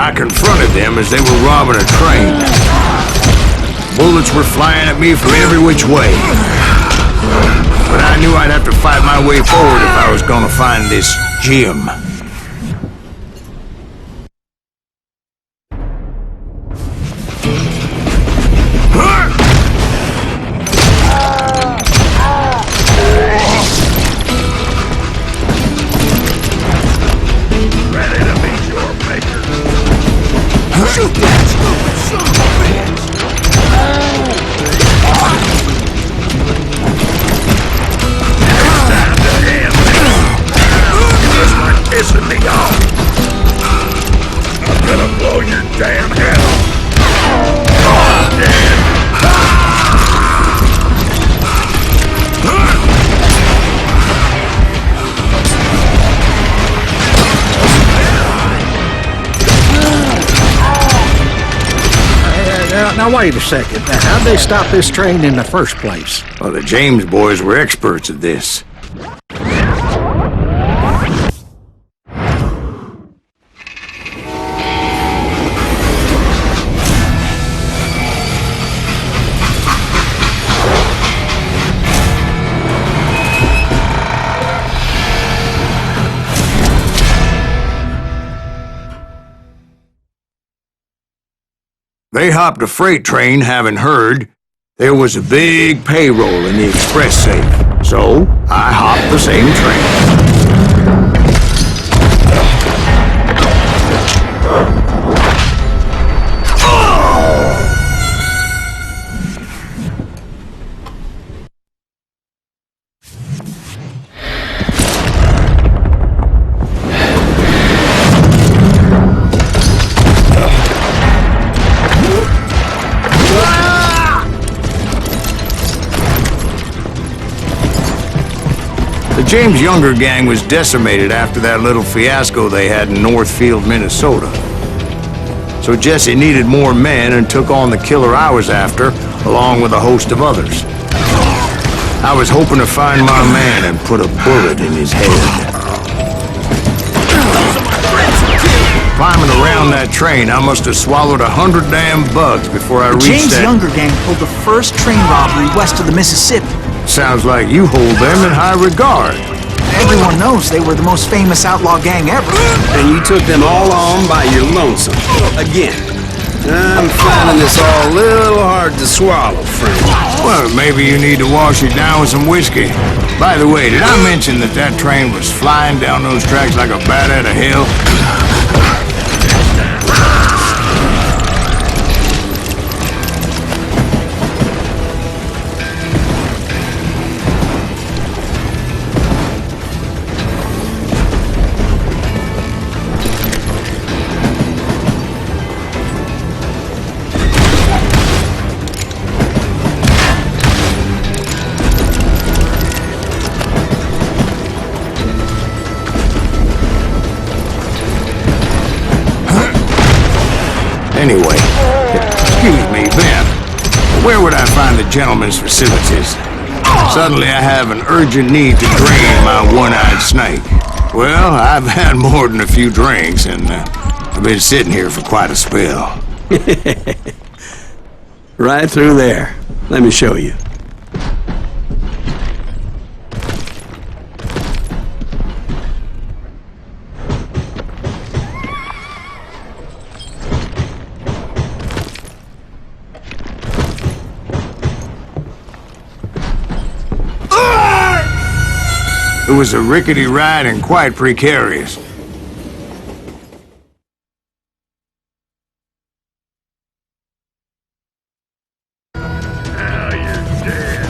I confronted them as they were robbing a train. Bullets were flying at me from every which way. But I knew I'd have to fight my way forward if I was gonna find this Jim. Shoot that stupid son of a bitch! It's time to end this. You just like pissing me off. I'm gonna blow your damn head off. Oh, dead. Now wait a second. Now, how'd they stop this train in the first place? Well, the James boys were experts at this. They hopped a freight train, having heard there was a big payroll in the express safe. So, I hopped the same train. The James Younger gang was decimated after that little fiasco they had in Northfield, Minnesota. So Jesse needed more men and took on the killer I was after, along with a host of others. I was hoping to find my man and put a bullet in his head. Climbing around that train, I must have swallowed 100 damn bugs before I reached James that... Younger gang pulled the first train robbery west of the Mississippi. Sounds like you hold them in high regard. Everyone knows they were the most famous outlaw gang ever. And you took them all on by your lonesome. Again. I'm finding this all a little hard to swallow, friend. Well, maybe you need to wash it down with some whiskey. By the way, did I mention that that train was flying down those tracks like a bat out of hell? Anyway, excuse me, Ben. Where would I find the gentleman's facilities? Suddenly I have an urgent need to drain my one-eyed snake. Well, I've had more than a few drinks, and I've been sitting here for quite a spell. Right through there. Let me show you. It was a rickety ride and quite precarious. Now you're dead.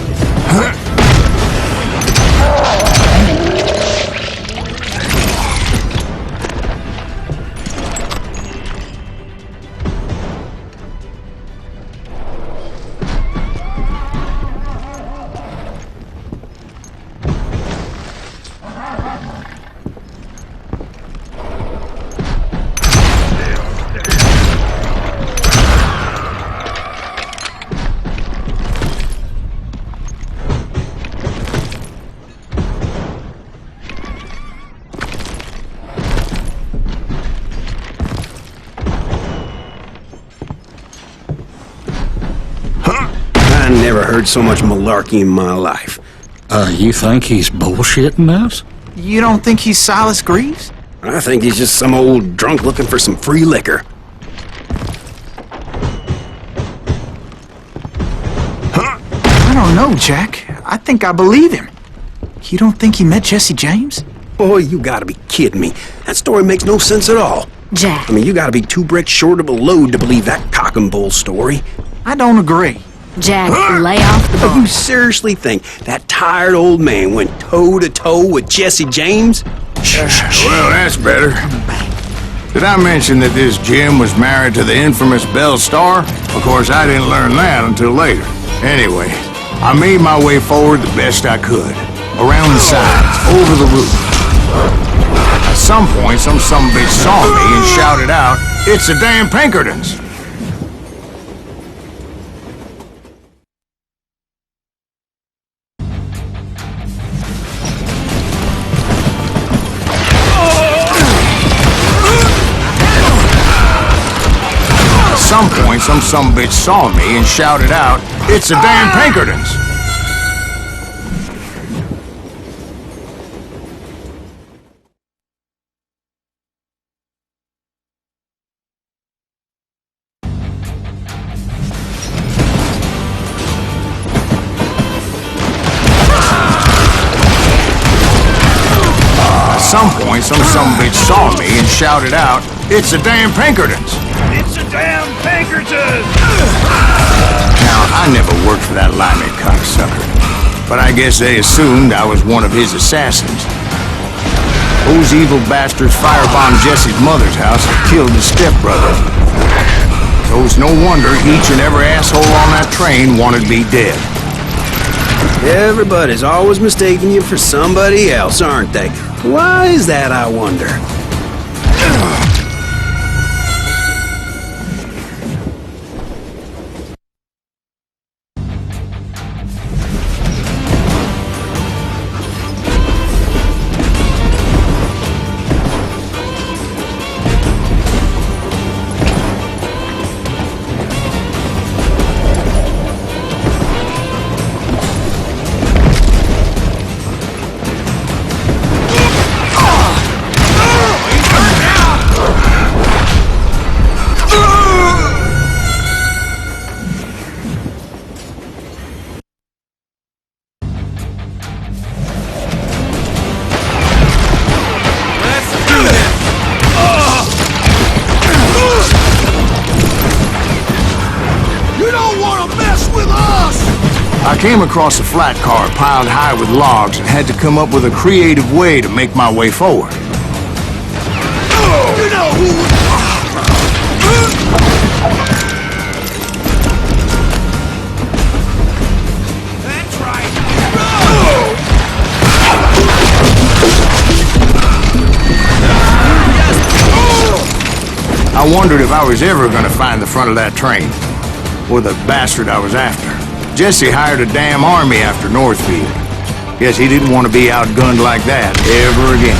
I never heard so much malarkey in my life. You think he's bullshitting us? You don't think he's Silas Greaves? I think he's just some old drunk looking for some free liquor. I don't know, Jack. I think I believe him. You don't think he met Jesse James? Boy, you gotta be kidding me. That story makes no sense at all. Jack. I mean, you gotta be 2 bricks short of a load to believe that cock and bull story. I don't agree. Jack, lay off the But ball. you seriously think that tired old man went toe-to-toe with Jesse James? Well, that's better. Did I mention that this Jim was married to the infamous Belle Starr? Of course, I didn't learn that until later. Anyway, I made my way forward the best I could. Around the sides, over the roof. At some point, some sumbitch saw me and shouted out, "It's the damn Pinkertons!" At some point, some sumbitch saw me and shouted out, "It's the damn Pinkertons!" At some point, some sumbitch saw me and shouted out, "It's the damn Pinkertons!" It's a damn Pinkerton! Now, I never worked for that limey cocksucker, but I guess they assumed I was one of his assassins. Those evil bastards firebombed Jesse's mother's house and killed his stepbrother. So it's no wonder each and every asshole on that train wanted me dead. Everybody's always mistaking you for somebody else, aren't they? Why is that, I wonder? I came across a flat car piled high with logs and had to come up with a creative way to make my way forward. You know who... That's right! I wondered if I was ever going to find the front of that train, or the bastard I was after. Jesse hired a damn army after Northfield. Guess he didn't want to be outgunned like that ever again.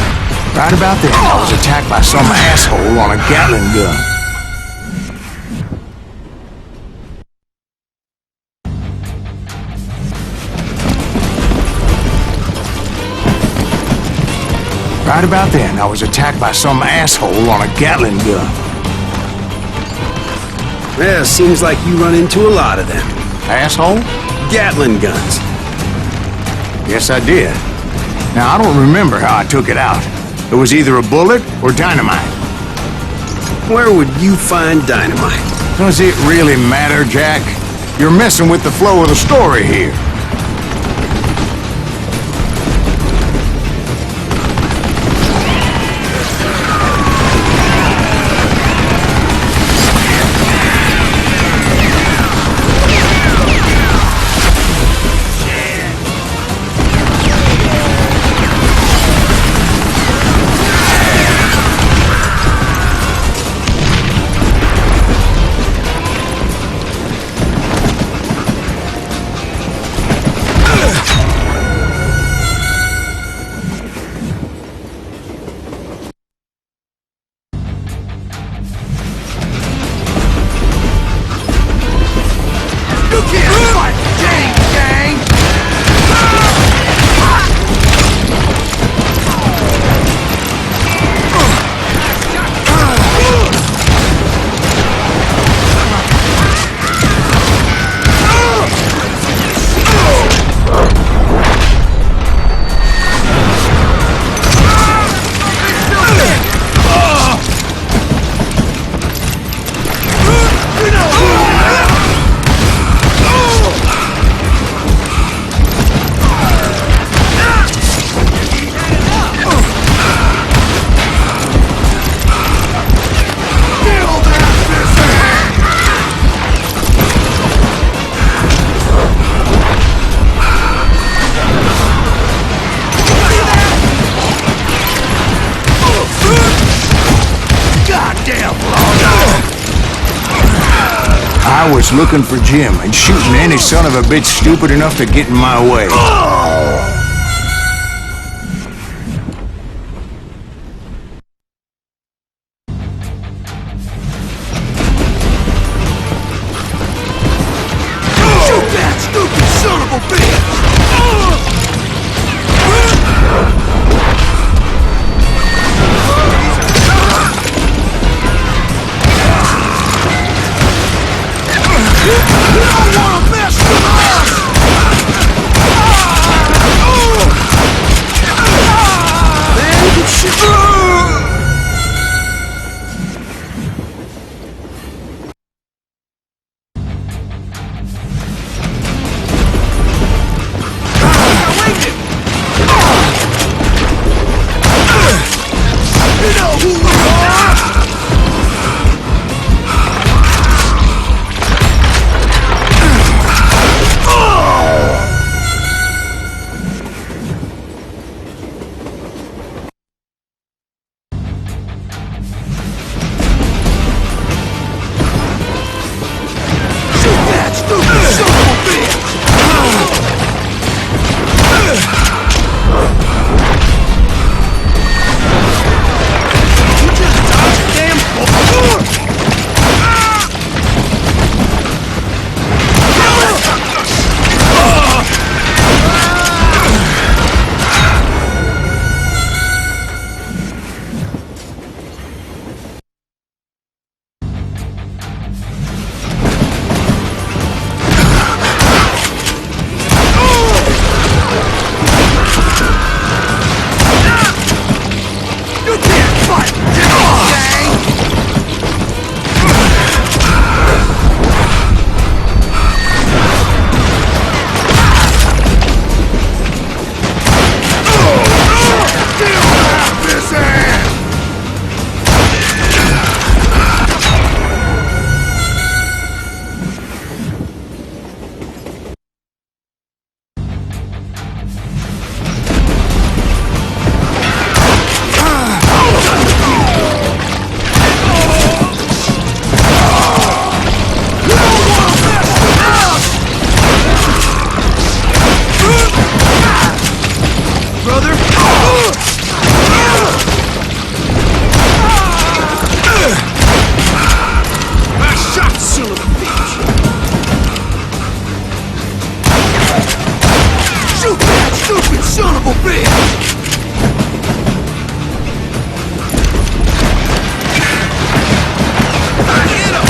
Right about then, I was attacked by some asshole on a Gatling gun. Right about then, I was attacked by some asshole on a Gatling gun. Well, seems like you run into a lot of them. Asshole? Gatling guns. Yes, I did. Now, I don't remember how I took it out. It was either a bullet or dynamite. Where would you find dynamite? Does it really matter, Jack? You're messing with the flow of the story here. I was looking for Jim and shooting any son of a bitch stupid enough to get in my way. Shoot that stupid son of a bitch! You don't wanna mess with us! Man, you should... You know who we are! Shoot that stupid son of a bitch! You just dodged a damn bullet! You can't fight this gang! Deal with this ass! You don't wanna mess with us! Brother? Nice shot, son of a bitch! Shoot that stupid son of a bitch! I hit him!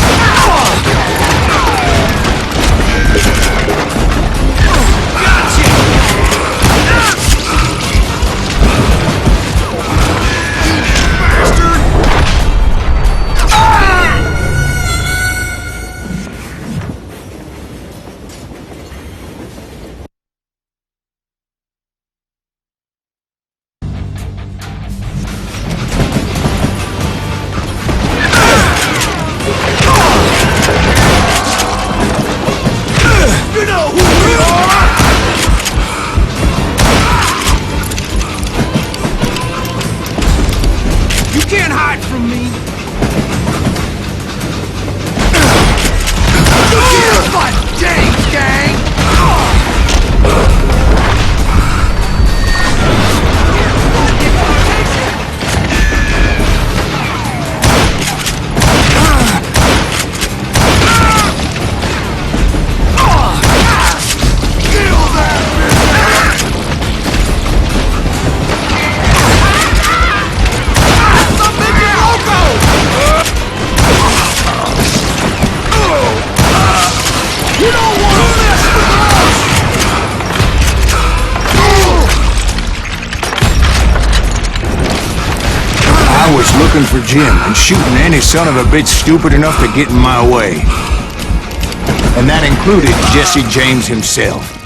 You know who we are! You can't hide from me! You can't fight James, gang! Kill that bitch! Something get Oko! You don't wanna mess with us! I was looking for Jim and shooting any son of a bitch stupid enough to get in my way. And that included Jesse James himself.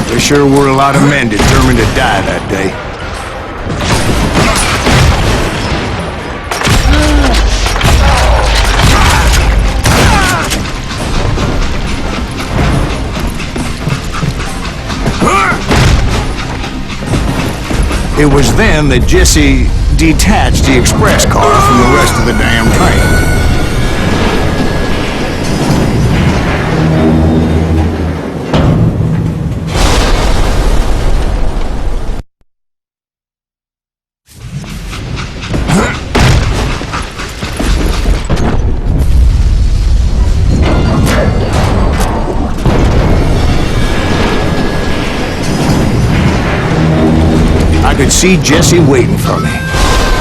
There sure were a lot of men determined to die that day. It was then that Jesse detached the express car from the rest of the damn train. I could see Jesse waiting for me,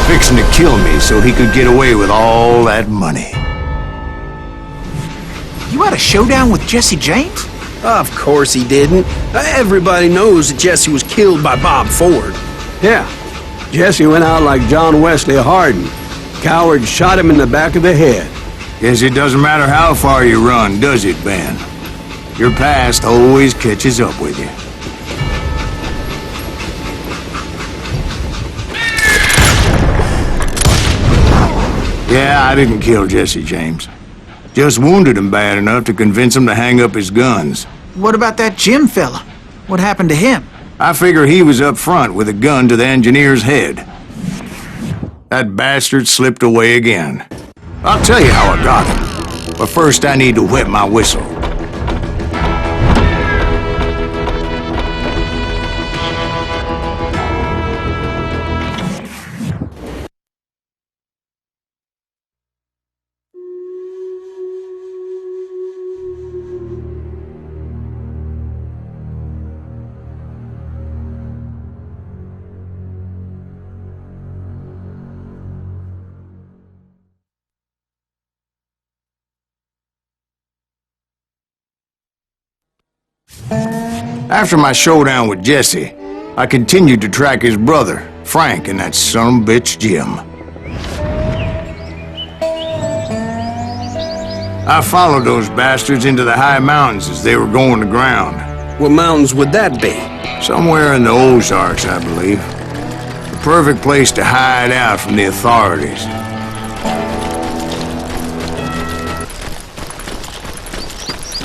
fixing to kill me so he could get away with all that money. You had a showdown with Jesse James? Of course he didn't. Everybody knows that Jesse was killed by Bob Ford. Yeah. Jesse went out like John Wesley Hardin. Coward shot him in the back of the head. Guess it doesn't matter how far you run, does it, Ben? Your past always catches up with you. Yeah, I didn't kill Jesse James. Just wounded him bad enough to convince him to hang up his guns. What about that Jim fella? What happened to him? I figure he was up front with a gun to the engineer's head. That bastard slipped away again. I'll tell you how I got him. But first I need to wet my whistle. After my showdown with Jesse, I continued to track his brother, Frank, and that son of a bitch, Jim. I followed those bastards into the high mountains as they were going to ground. What mountains would that be? Somewhere in the Ozarks, I believe. The perfect place to hide out from the authorities.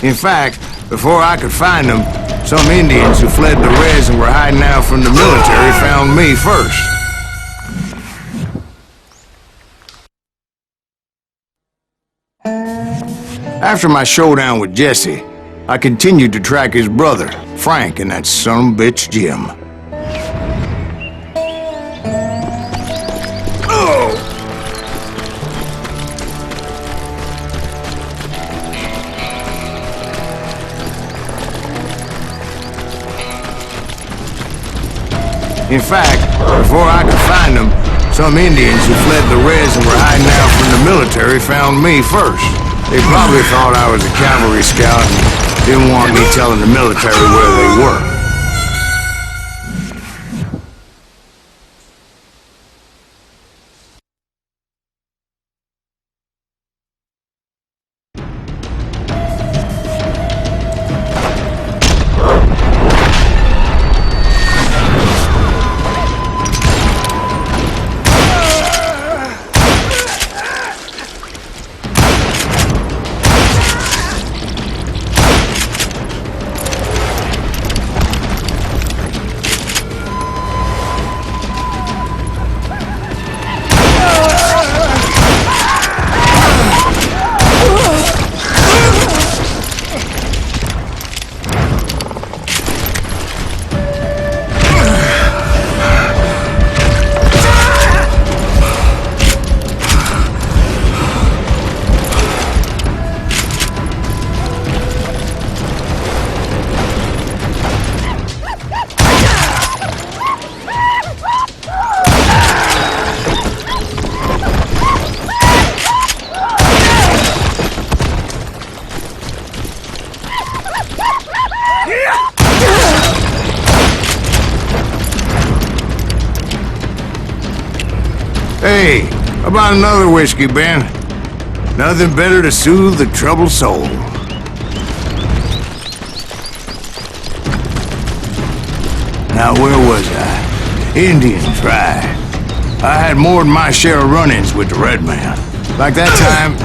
In fact, before I could find them, some Indians who fled the res and were hiding out from the military found me first. After my showdown with Jesse, I continued to track his brother, Frank, and that son of a bitch, Jim. In fact, before I could find them, some Indians who fled the res and were hiding out from the military found me first. They probably thought I was a cavalry scout and didn't want me telling the military where they were. Hey, how about another whiskey, Ben? Nothing better to soothe the troubled soul. Now, where was I? Indian tribe. I had more than my share of run-ins with the Red Man. Like that time...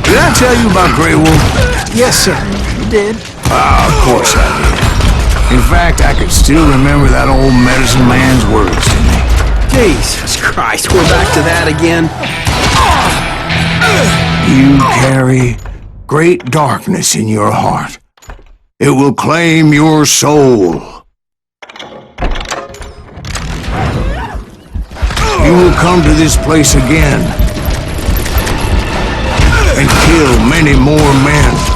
Did I tell you about Grey Wolf? Yes, sir. You did. Of course I did. In fact, I could still remember that old medicine man's words to me. Jesus Christ, we're back to that again. You carry great darkness in your heart. It will claim your soul. You will come to this place again and kill many more men.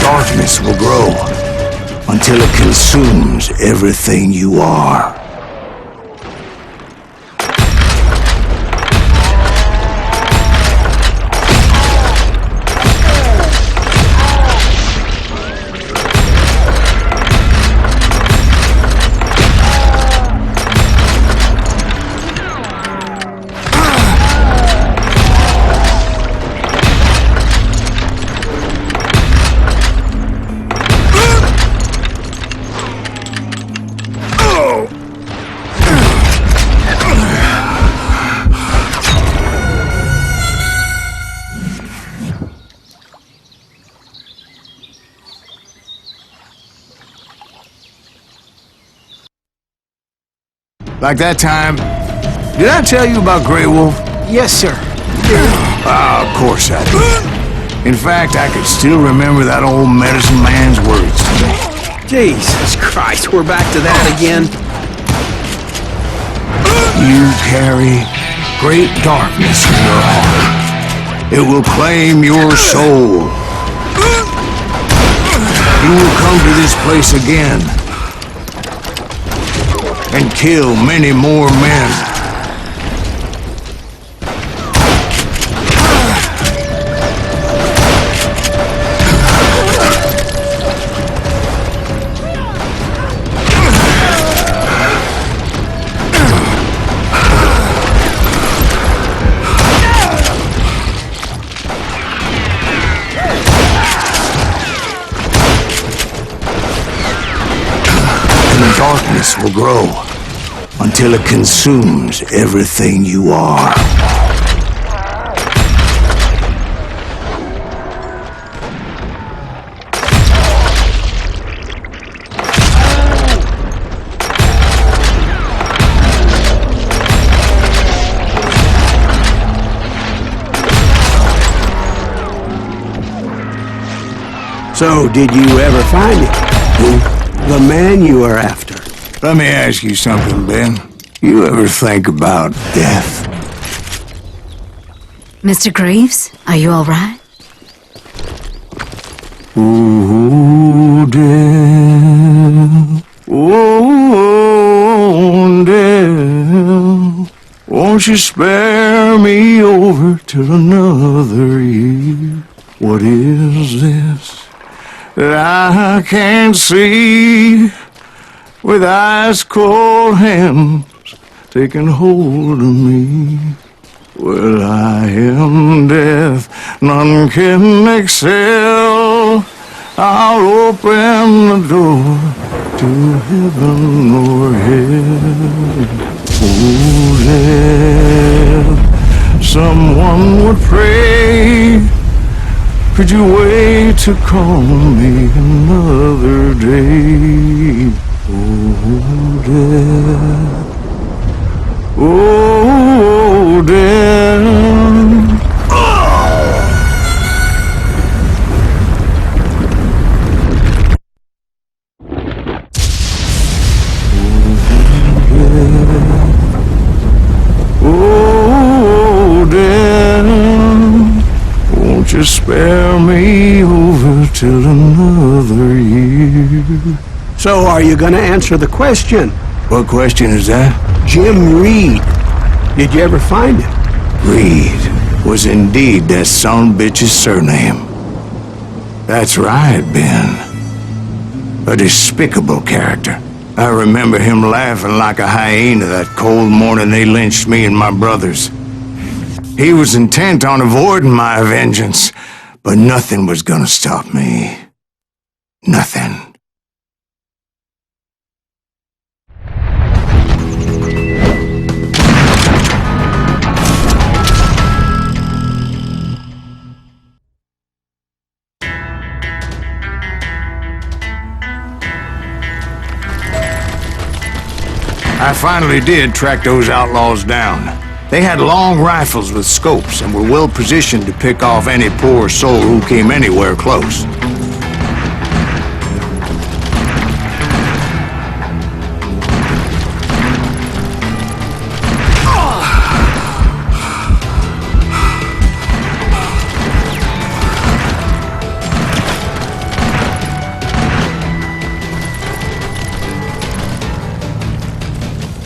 Darkness will grow until it consumes everything you are. Like that time, did I tell you about Grey Wolf? Yes, sir. Ah, of course I did. In fact, I could still remember that old medicine man's words to me. Jesus Christ, we're back to that again. You carry great darkness in your heart. It will claim your soul. You will come to this place again and kill many more men. Darkness will grow until it consumes everything you are. So, did you ever find him? Who? The man you were after. Let me ask you something, Ben. You ever think about death? Mr. Greaves, are you all right? Ooh, death. Oh, death. Won't you spare me over till another year? What is this that I can't see, with ice cold hands taking hold of me? Well, I am death, none can excel. I'll open the door to heaven or hell. Oh, death, someone would pray. Could you wait to call me another day? Oh, death. Oh, death. Oh, death. Won't you spare me over till another year? So, are you gonna answer the question? What question is that? Jim Reed. Did you ever find him? Reed was indeed that son-bitch's surname. That's right, Ben. A despicable character. I remember him laughing like a hyena that cold morning they lynched me and my brothers. He was intent on avoiding my vengeance, but nothing was gonna stop me. Nothing. I finally did track those outlaws down. They had long rifles with scopes and were well positioned to pick off any poor soul who came anywhere close.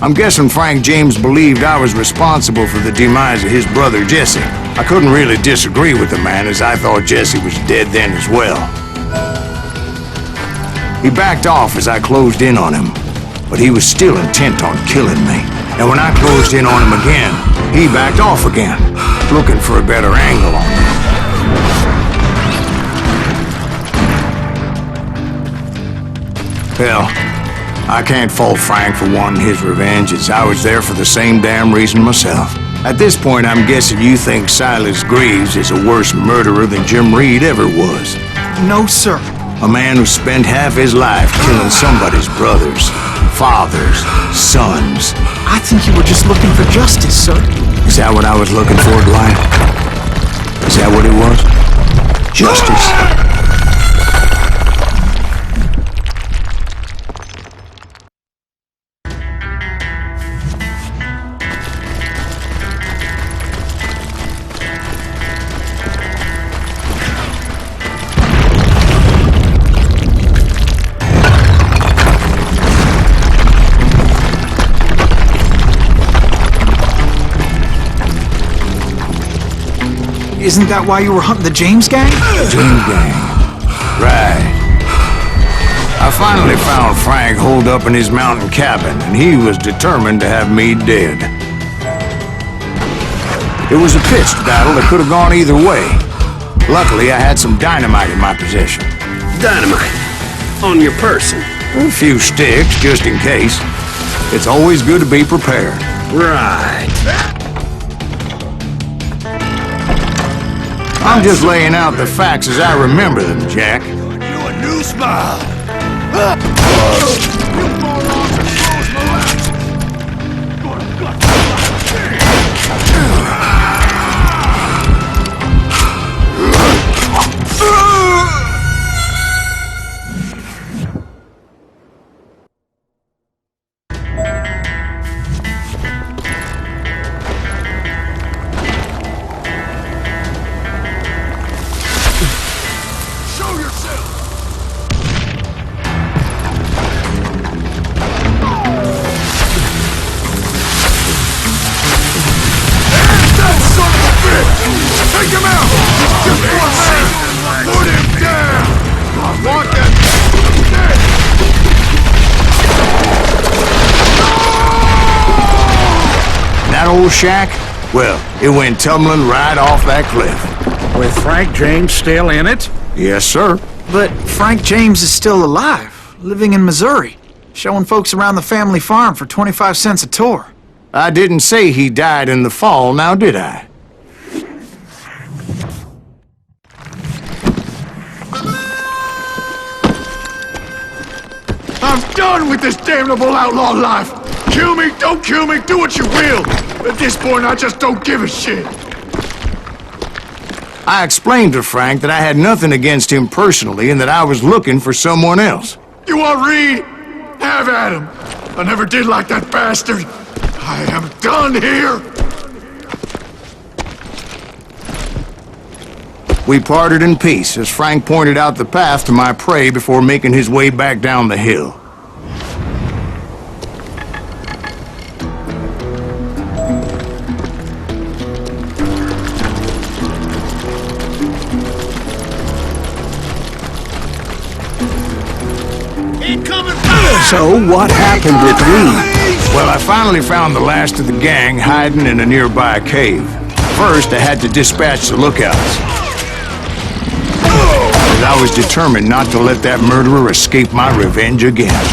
I'm guessing Frank James believed I was responsible for the demise of his brother Jesse. I couldn't really disagree with the man, as I thought Jesse was dead then as well. He backed off as I closed in on him, but he was still intent on killing me. And when I closed in on him again, he backed off again, looking for a better angle on me. Hell, I can't fault Frank for wanting his revenge, as I was there for the same damn reason myself. At this point, I'm guessing you think Silas Greaves is a worse murderer than Jim Reed ever was. No, sir. A man who spent half his life killing somebody's brothers, fathers, sons. I think you were just looking for justice, sir. Is that what I was looking for, Dwight? Is that what it was? Justice? Isn't that why you were hunting the James gang? James gang. Right. I finally found Frank holed up in his mountain cabin, and he was determined to have me dead. It was a pitched battle that could have gone either way. Luckily, I had some dynamite in my possession. Dynamite? On your person? A few sticks, just in case. It's always good to be prepared. Right. I'm just laying out the facts as I remember them, Jack. You a new smile. That old shack? Well, it went tumbling right off that cliff. With Frank James still in it? Yes, sir. But Frank James is still alive, living in Missouri, showing folks around the family farm for 25 cents a tour. I didn't say he died in the fall, now did I? I'm done with this damnable outlaw life. Kill me, don't kill me, do what you will. At this point, I just don't give a shit. I explained to Frank that I had nothing against him personally and that I was looking for someone else. You want Reed? Have at him. I never did like that bastard. I am done here. We parted in peace as Frank pointed out the path to my prey before making his way back down the hill. So what happened at Reed? Well, I finally found the last of the gang hiding in a nearby cave. First, I had to dispatch the lookouts. But I was determined not to let that murderer escape my revenge again.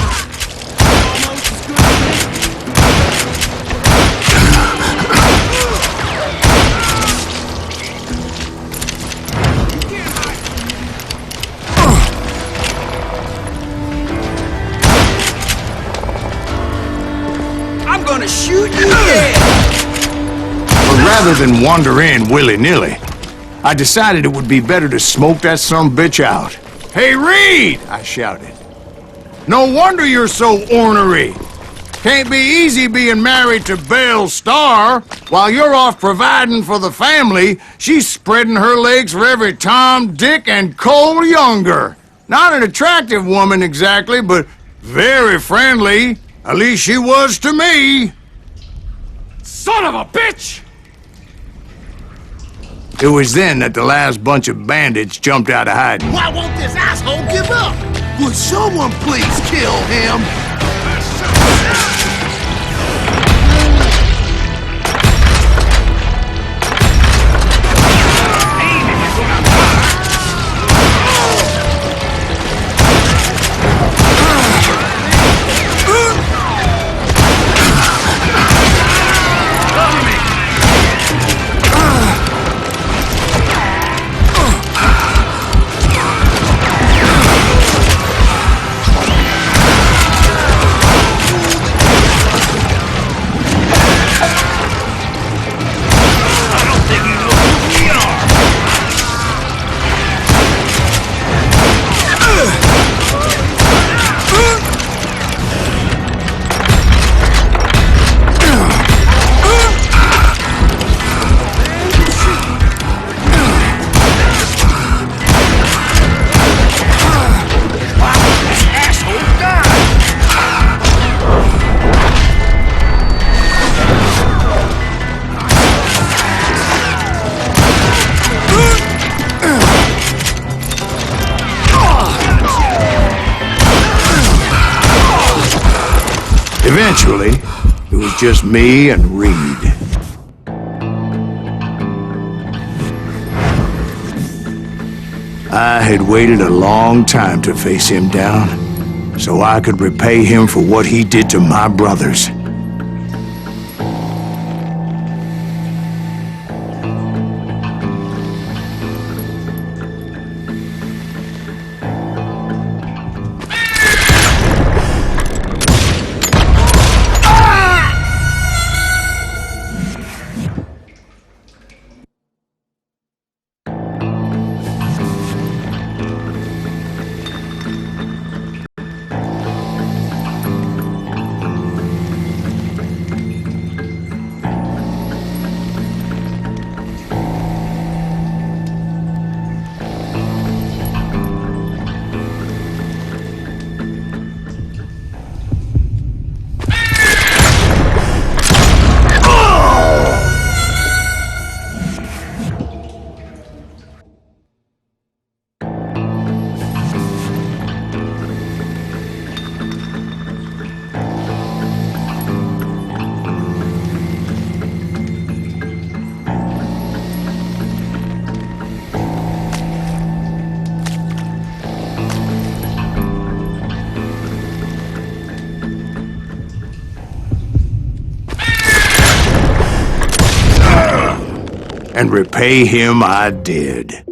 I'm gonna shoot you dead! But rather than wander in willy-nilly, I decided it would be better to smoke that sumbitch out. "Hey, Reed!" I shouted. "No wonder you're so ornery. Can't be easy being married to Belle Starr. While you're off providing for the family, she's spreading her legs for every Tom, Dick, and Cole Younger. Not an attractive woman exactly, but very friendly. At least she was to me." Son of a bitch! It was then that the last bunch of bandits jumped out of hiding. Why won't this asshole give up? Would someone please kill him? Eventually, it was just me and Reed. I had waited a long time to face him down, so I could repay him for what he did to my brothers. And repay him I did.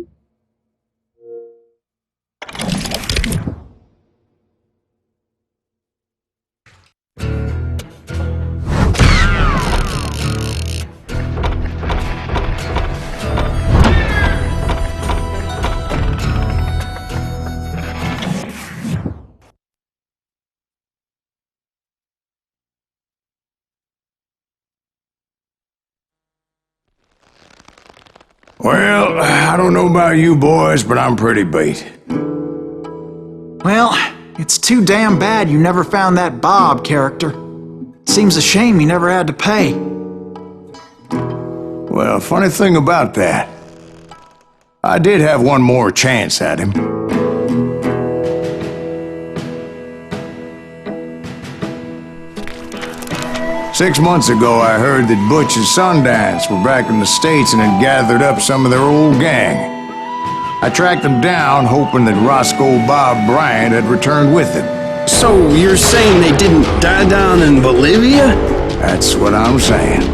Well, I don't know about you boys, but I'm pretty beat. Well, it's too damn bad you never found that Bob character. Seems a shame you never had to pay. Well, funny thing about that, I did have one more chance at him. 6 months ago, I heard that Butch and Sundance were back in the States and had gathered up some of their old gang. I tracked them down, hoping that Roscoe Bob Bryant had returned with them. So you're saying they didn't die down in Bolivia? That's what I'm saying.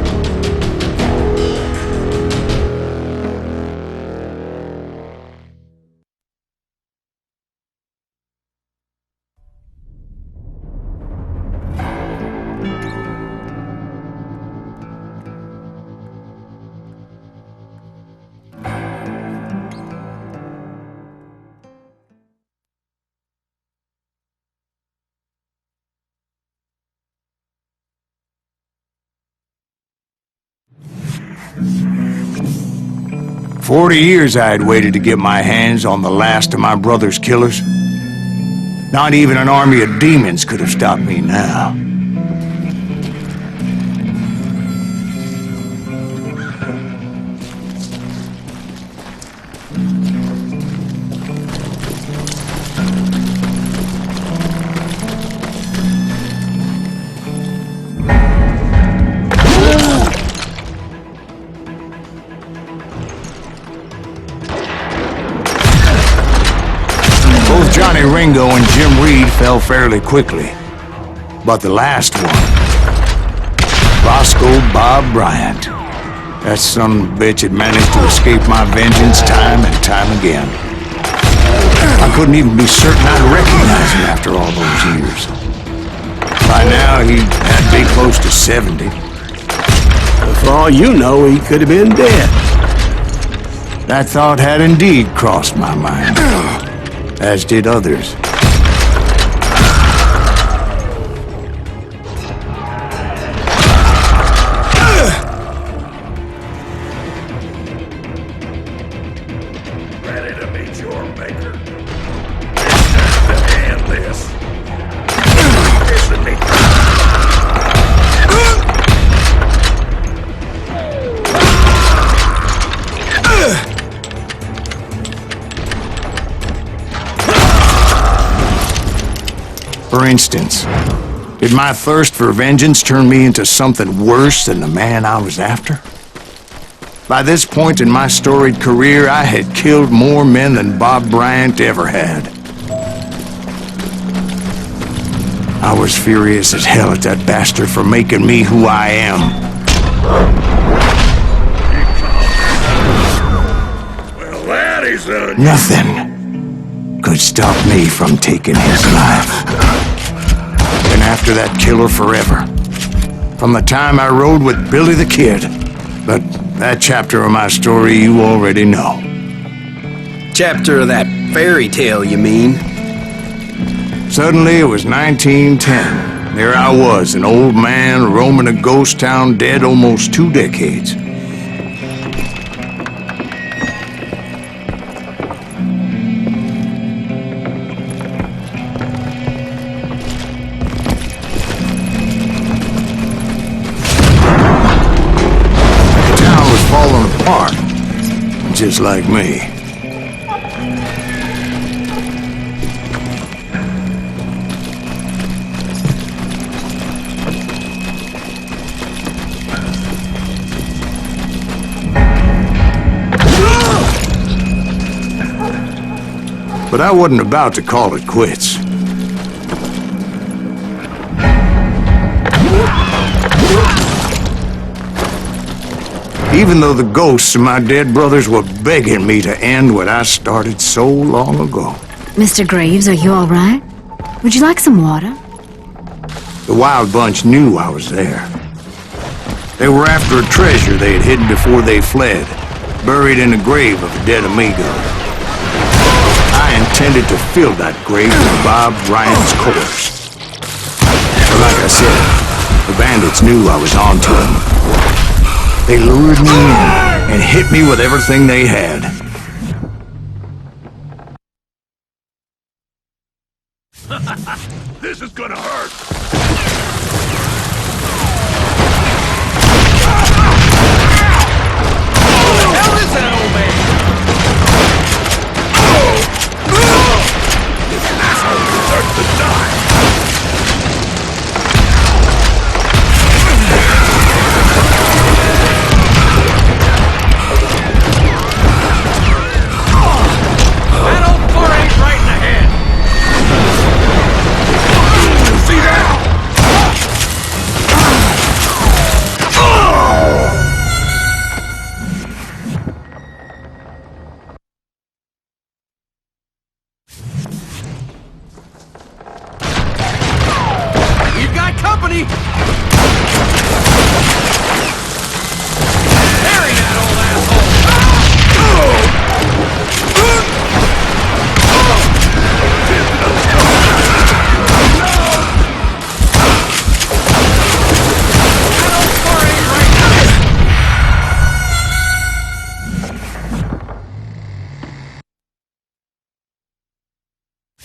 "40 years I had waited to get my hands on the last of my brother's killers. Not even an army of demons could have stopped me now. Both Johnny Ringo and Jim Reed fell fairly quickly. But the last one, Roscoe Bob Bryant, that son of a bitch had managed to escape my vengeance time and time again. I couldn't even be certain I'd recognize him after all those years. By now, he had to be close to 70. For all you know, he could have been dead. That thought had indeed crossed my mind, as did others. Ready to meet your maker. It's time to end this. Listen me. For instance, did my thirst for vengeance turn me into something worse than the man I was after? By this point in my storied career, I had killed more men than Bob Bryant ever had. I was furious as hell at that bastard for making me who I am. Well, that is a... Nothing could stop me from taking his life. Been after that killer forever. From the time I rode with Billy the Kid. But that chapter of my story you already know. Chapter of that fairy tale, you mean? Suddenly it was 1910. There I was, an old man roaming a ghost town dead almost 2 decades. Falling apart, just like me. But I wasn't about to call it quits. Even though the ghosts of my dead brothers were begging me to end what I started so long ago. Mr. Graves, are you all right? Would you like some water? The Wild Bunch knew I was there. They were after a treasure they had hidden before they fled, buried in the grave of a dead amigo. I intended to fill that grave with Bob Bryant's corpse. But like I said, the bandits knew I was on to them. They lured me in and hit me with everything they had. This is gonna hurt. What the hell is that, old man? This asshole deserves to die. buddy! Bury that old asshole!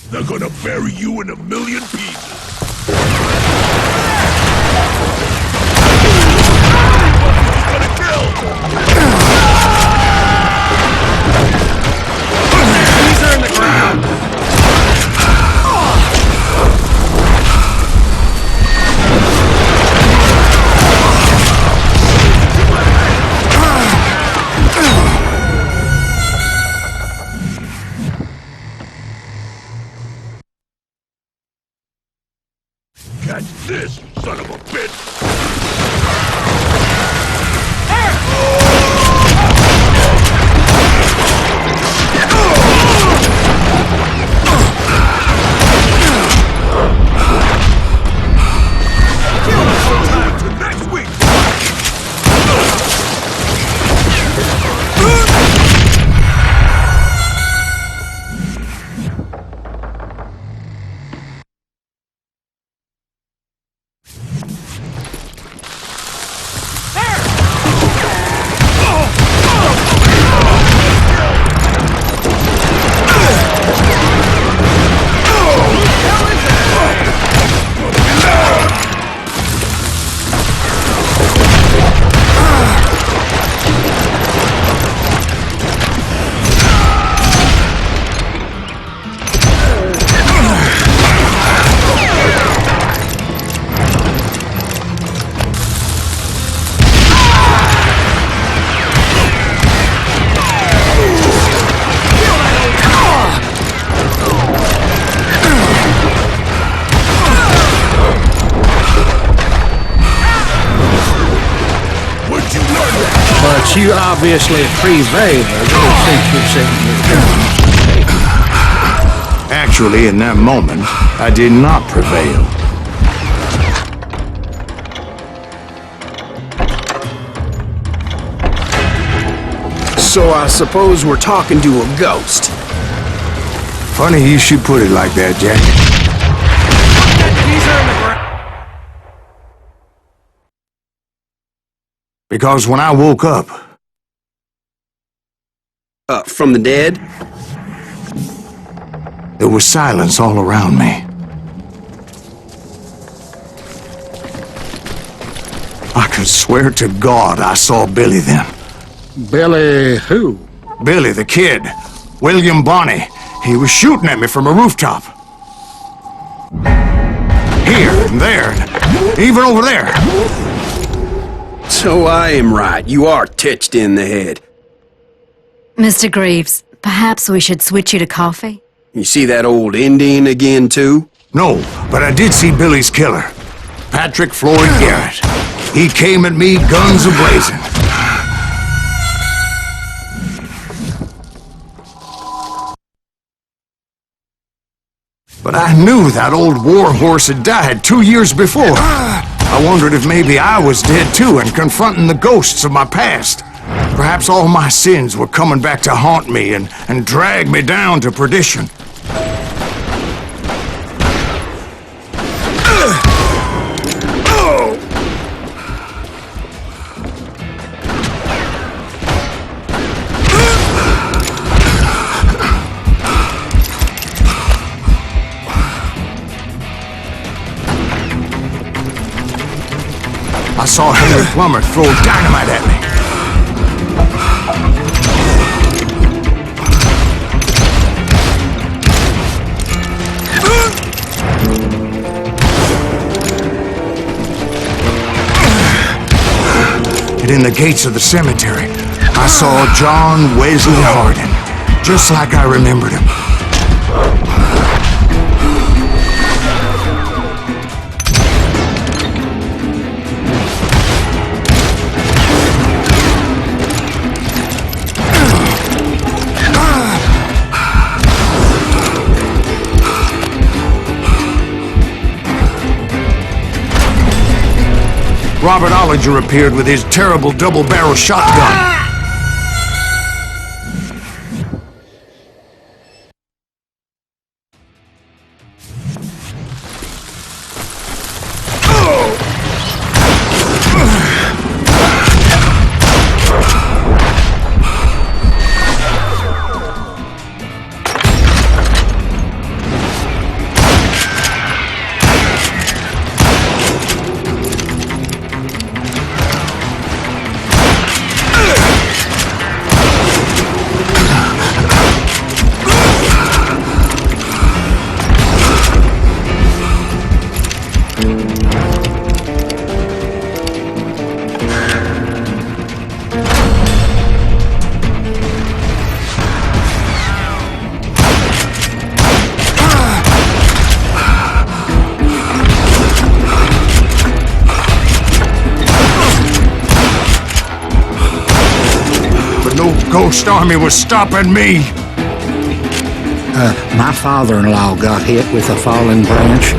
They're gonna bury you in a million pieces. Gonna kill! These are in the ground! Catch this, son of a bitch! To next week! But you obviously prevailed since you're sitting here. Actually, in that moment, I did not prevail. So I suppose we're talking to a ghost. Funny you should put it like that, Jack. These are in the ground! Because when I woke up, From the dead? there was silence all around me. I could swear to God I saw Billy then. Billy who? Billy, the kid. William Bonney. He was shooting at me from a rooftop. Here and there, and even over there. So I am right. You are titched in the head. Mr. Greaves, perhaps we should switch you to coffee? You see that old Indian again, too? No, but I did see Billy's killer. Patrick Floyd Garrett. He came at me guns a-blazing. But I knew that old war horse had died 2 years before. I wondered if maybe I was dead too and confronting the ghosts of my past. Perhaps all my sins were coming back to haunt me and drag me down to perdition. I saw Henry Plummer throw dynamite at me. And in the gates of the cemetery, I saw John Wesley Hardin, just like I remembered him. Robert Ollinger appeared with his terrible double-barrel shotgun. Ghost Army was stopping me. My father-in-law got hit with a falling branch.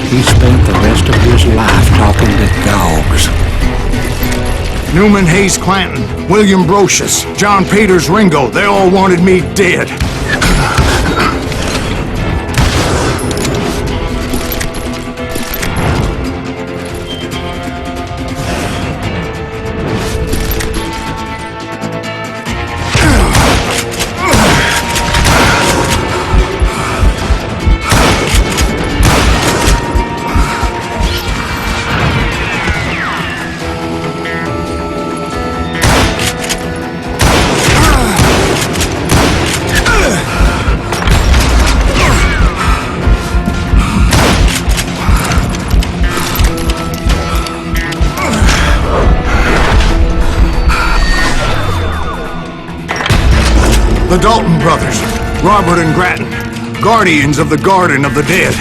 He spent the rest of his life talking to dogs. Newman Hayes Clanton, William Brocious, John Peters Ringo, they all wanted me dead. The Dalton brothers, Robert and Grattan, guardians of the Garden of the Dead.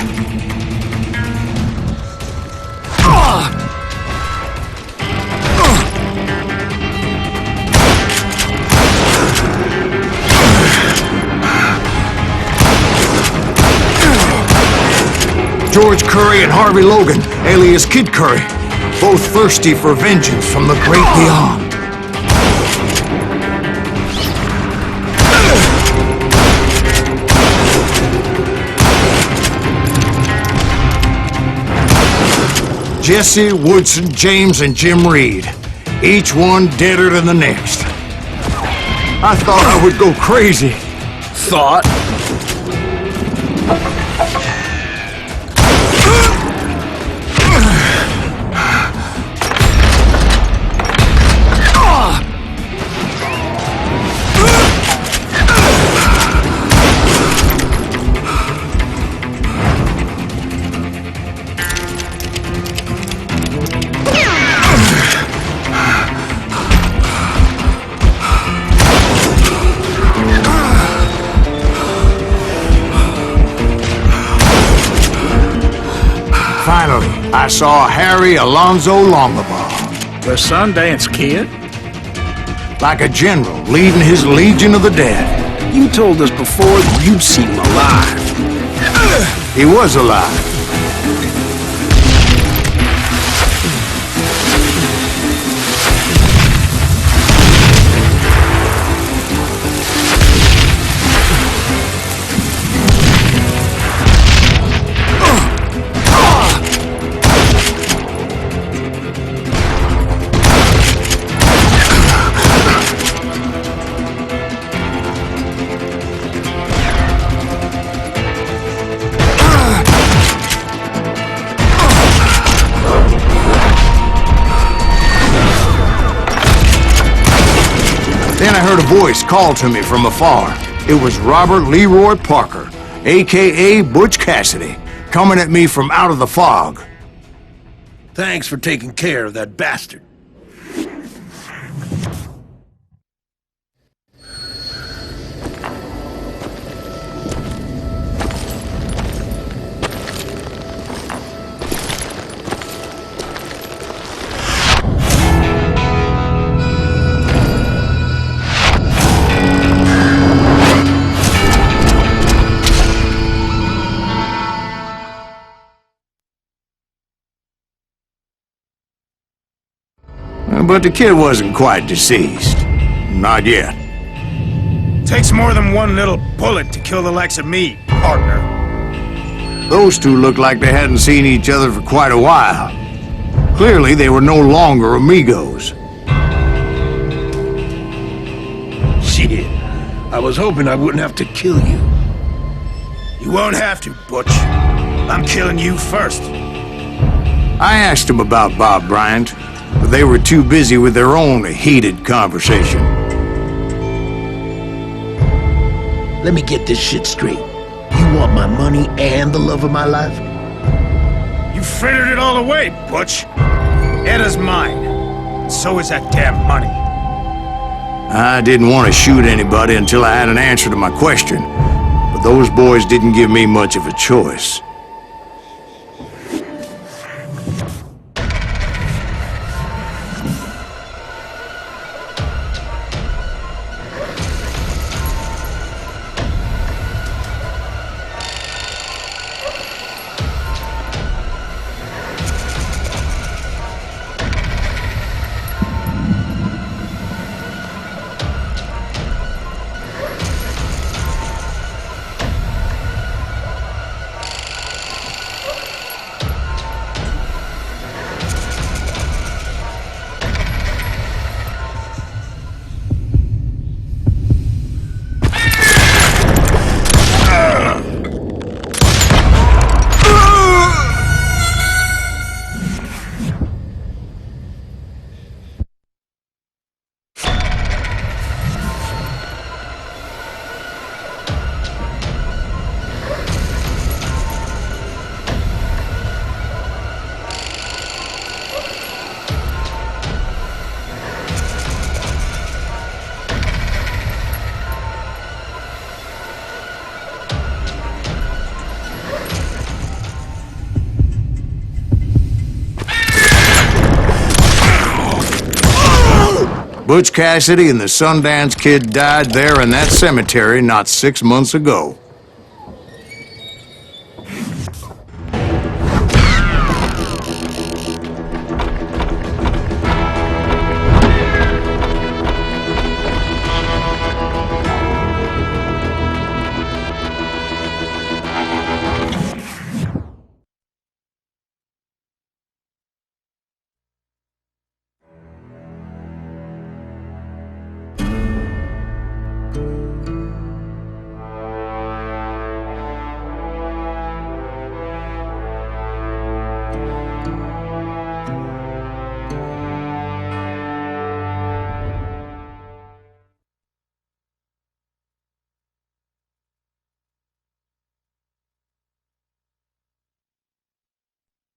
George Curry and Harvey Logan, alias Kid Curry, both thirsty for vengeance from the great beyond. Jesse, Woodson, James, and Jim Reed. Each one deader than the next. I thought I would go crazy. Thought? Finally, I saw Harry Alonzo Longabaugh. The Sundance Kid? Like a general leading his legion of the dead. You told us before that you'd seen him alive. He was alive. Then I heard a voice call to me from afar. It was Robert Leroy Parker, a.k.a. Butch Cassidy, coming at me from out of the fog. Thanks for taking care of that bastard. But the kid wasn't quite deceased. Not yet. Takes more than one little bullet to kill the likes of me, partner. Those two looked like they hadn't seen each other for quite a while. Clearly, they were no longer amigos. Shit. I was hoping I wouldn't have to kill you. You won't have to, Butch. I'm killing you first. I asked them about Bob Bryant, but they were too busy with their own heated conversation. Let me get this shit straight. You want my money and the love of my life? You frittered it all away, Butch. Edda's mine. So is that damn money. I didn't want to shoot anybody until I had an answer to my question, but those boys didn't give me much of a choice. Butch Cassidy and the Sundance Kid died there in that cemetery not 6 months ago.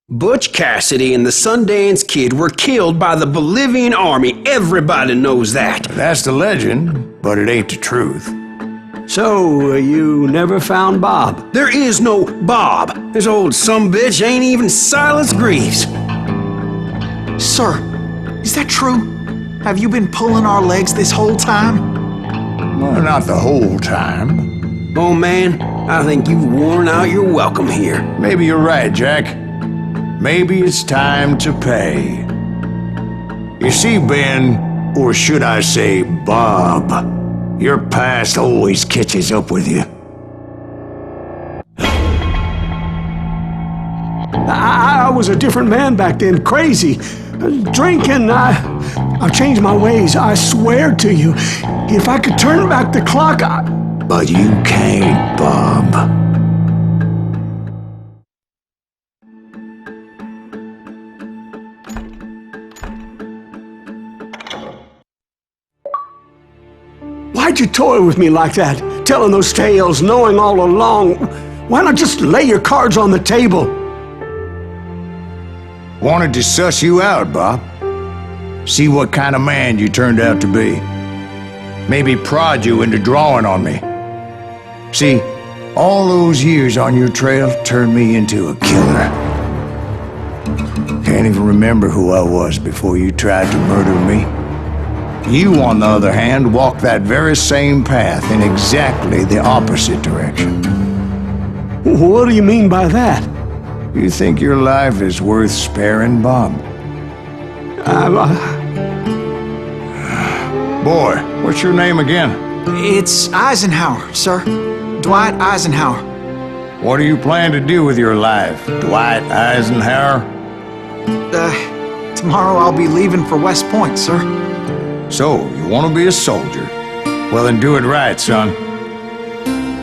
Butch Cassidy and the Sundance Kid were killed by the Bolivian army. Everybody knows that. That's the legend, but it ain't the truth. So, you never found Bob? There is no Bob. This old sumbitch ain't even Silas Greaves. Sir, is that true? Have you been pulling our legs this whole time? Well, not the whole time. Oh man, I think you've worn out your welcome here. Maybe you're right, Jack. Maybe it's time to pay. You see, Ben, or should I say Bob, your past always catches up with you. I was a different man back then, crazy. Drinking, I've changed my ways, I swear to you. If I could turn back the clock, But you can't, Bob. Why'd you toy with me like that? Telling those tales, knowing all along. Why not just lay your cards on the table? Wanted to suss you out, Bob. See what kind of man you turned out to be. Maybe prod you into drawing on me. See, all those years on your trail turned me into a killer. Can't even remember who I was before you tried to murder me. You, on the other hand, walked that very same path in exactly the opposite direction. What do you mean by that? You think your life is worth sparing, Bob? Boy, what's your name again? It's Eisenhower, sir. Dwight Eisenhower. What do you plan to do with your life, Dwight Eisenhower? Tomorrow I'll be leaving for West Point, sir. So, you want to be a soldier? Well, then do it right, son.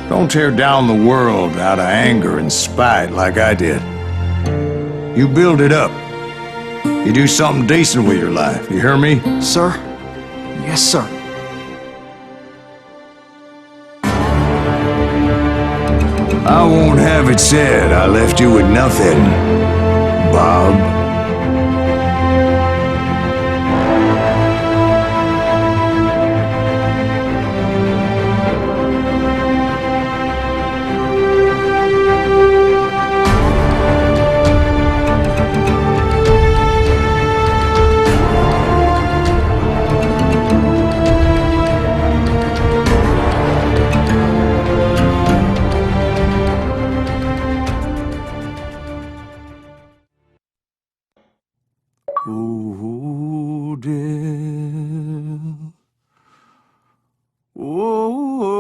Don't tear down the world out of anger and spite like I did. You build it up. You do something decent with your life, you hear me? Sir? Yes, sir. I won't have it said I left you with nothing, Bob. Oh, dear. Oh,